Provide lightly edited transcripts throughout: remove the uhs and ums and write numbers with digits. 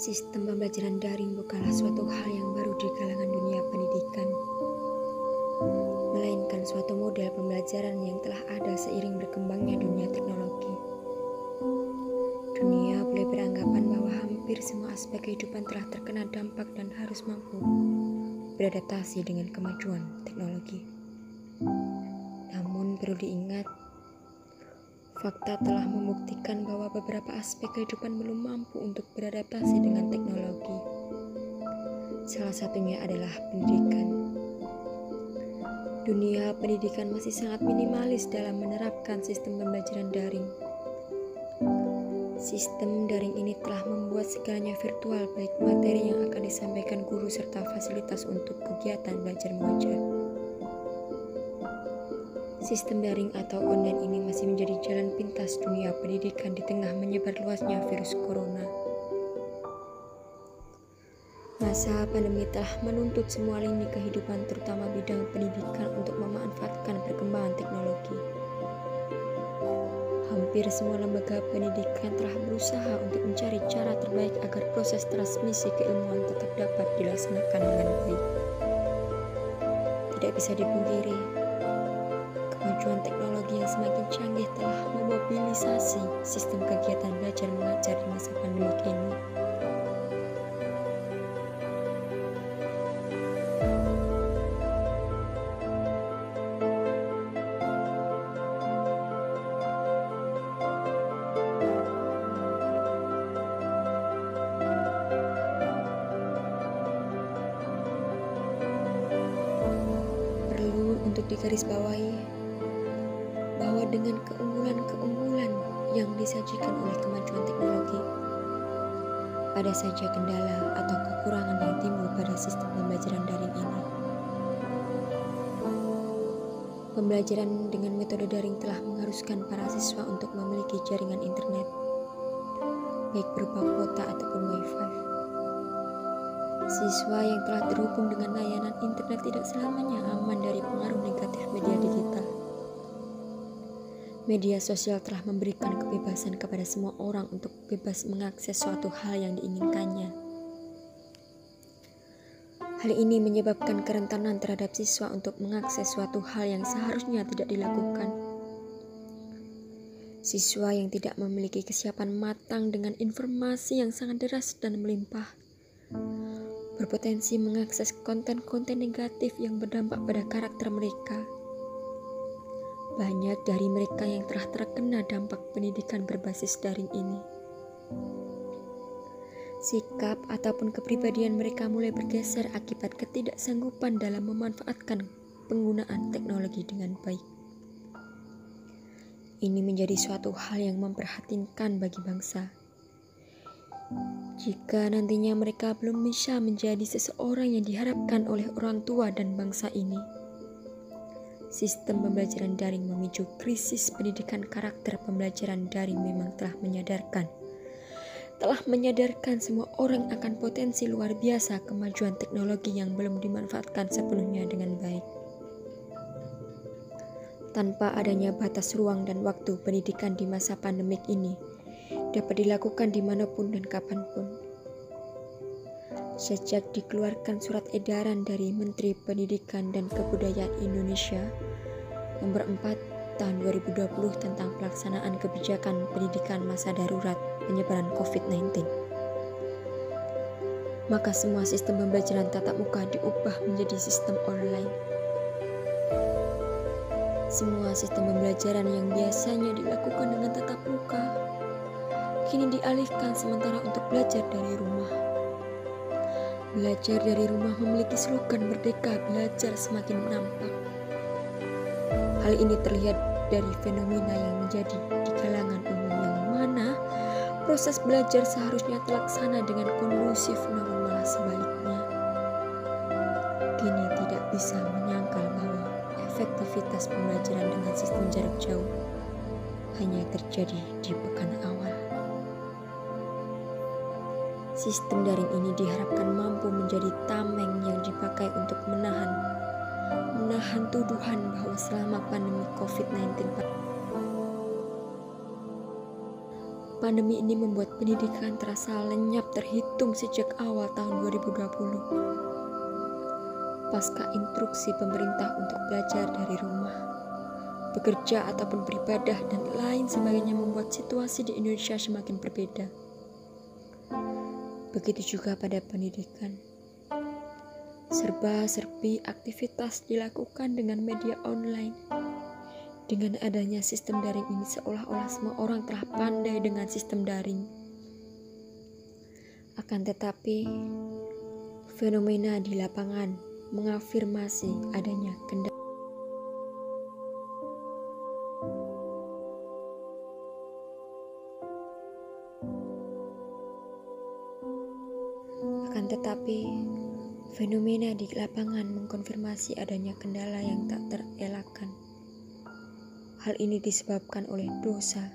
Sistem pembelajaran daring bukanlah suatu hal yang baru di kalangan dunia pendidikan, melainkan suatu model pembelajaran yang telah ada seiring berkembangnya dunia teknologi. Dunia boleh beranggapan bahwa hampir semua aspek kehidupan telah terkena dampak dan harus mampu beradaptasi dengan kemajuan teknologi. Namun perlu diingat, fakta telah membuktikan bahwa beberapa aspek kehidupan belum mampu untuk beradaptasi dengan teknologi. Salah satunya adalah pendidikan. Dunia pendidikan masih sangat minimalis dalam menerapkan sistem pembelajaran daring. Sistem daring ini telah membuat segalanya virtual, baik materi yang akan disampaikan guru serta fasilitas untuk kegiatan belajar mengajar. Sistem daring atau online ini masih menjadi jalan pintas dunia pendidikan di tengah menyebar luasnya virus corona. Masa pandemi telah menuntut semua lini kehidupan, terutama bidang pendidikan, untuk memanfaatkan perkembangan teknologi. Hampir semua lembaga pendidikan telah berusaha untuk mencari cara terbaik agar proses transmisi keilmuan tetap dapat dilaksanakan dengan baik. Tidak bisa dipungkiri, kemajuan teknologi yang semakin canggih telah memobilisasi sistem kegiatan belajar mengajar di masa pandemi ini. Untuk digarisbawahi bahwa dengan keunggulan-keunggulan yang disajikan oleh kemajuan teknologi, ada saja kendala atau kekurangan yang timbul pada sistem pembelajaran daring ini. Pembelajaran dengan metode daring telah mengharuskan para siswa untuk memiliki jaringan internet, baik berupa kuota ataupun wifi. Siswa yang telah terhubung dengan layanan internet tidak selamanya aman dari pengaruh negatif media digital. Media sosial telah memberikan kebebasan kepada semua orang untuk bebas mengakses suatu hal yang diinginkannya. Hal ini menyebabkan kerentanan terhadap siswa untuk mengakses suatu hal yang seharusnya tidak dilakukan. Siswa yang tidak memiliki kesiapan matang dengan informasi yang sangat deras dan melimpah berpotensi mengakses konten-konten negatif yang berdampak pada karakter mereka. Banyak dari mereka yang telah terkena dampak pendidikan berbasis daring ini. Sikap ataupun kepribadian mereka mulai bergeser akibat ketidaksanggupan dalam memanfaatkan penggunaan teknologi dengan baik. Ini menjadi suatu hal yang memprihatinkan bagi bangsa. Jika nantinya mereka belum bisa menjadi seseorang yang diharapkan oleh orang tua dan bangsa ini, sistem pembelajaran daring memicu krisis pendidikan. Karakter pembelajaran daring memang telah menyadarkan semua orang akan potensi luar biasa kemajuan teknologi yang belum dimanfaatkan sepenuhnya dengan baik. Tanpa adanya batas ruang dan waktu, pendidikan di masa pandemik ini dapat dilakukan dimanapun dan kapanpun. Sejak dikeluarkan surat edaran dari Menteri Pendidikan dan Kebudayaan Indonesia nomor 4 tahun 2020 tentang pelaksanaan kebijakan pendidikan masa darurat penyebaran COVID-19, maka semua sistem pembelajaran tatap muka diubah menjadi sistem online. Semua sistem pembelajaran yang biasanya dilakukan dengan tatap muka kini dialihkan sementara untuk belajar dari rumah. Belajar dari rumah memiliki slogan Merdeka Belajar semakin nampak. Hal ini terlihat dari fenomena yang menjadi di kalangan umum, yang mana proses belajar seharusnya terlaksana dengan kondusif, namun malah sebaliknya. Kini tidak bisa menyangkal bahwa efektivitas pembelajaran dengan sistem jarak jauh hanya terjadi di pekan awal. Sistem daring ini diharapkan mampu menjadi tameng yang dipakai untuk menahan tuduhan bahwa selama pandemi COVID-19 pandemi ini membuat pendidikan terasa lenyap terhitung sejak awal tahun 2020. Pasca instruksi pemerintah untuk belajar dari rumah, bekerja ataupun beribadah dan lain sebagainya membuat situasi di Indonesia semakin berbeda. Begitu juga pada pendidikan. Serba-serbi aktivitas dilakukan dengan media online. Dengan adanya sistem daring ini seolah-olah semua orang telah pandai dengan sistem daring. Akan tetapi, fenomena di lapangan mengafirmasi adanya kendala. Fenomena di lapangan mengkonfirmasi adanya kendala yang tak terelakkan. Hal ini disebabkan oleh dosa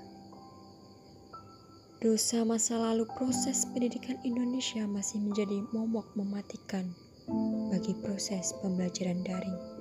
masa lalu. Proses pendidikan Indonesia masih menjadi momok mematikan bagi proses pembelajaran daring.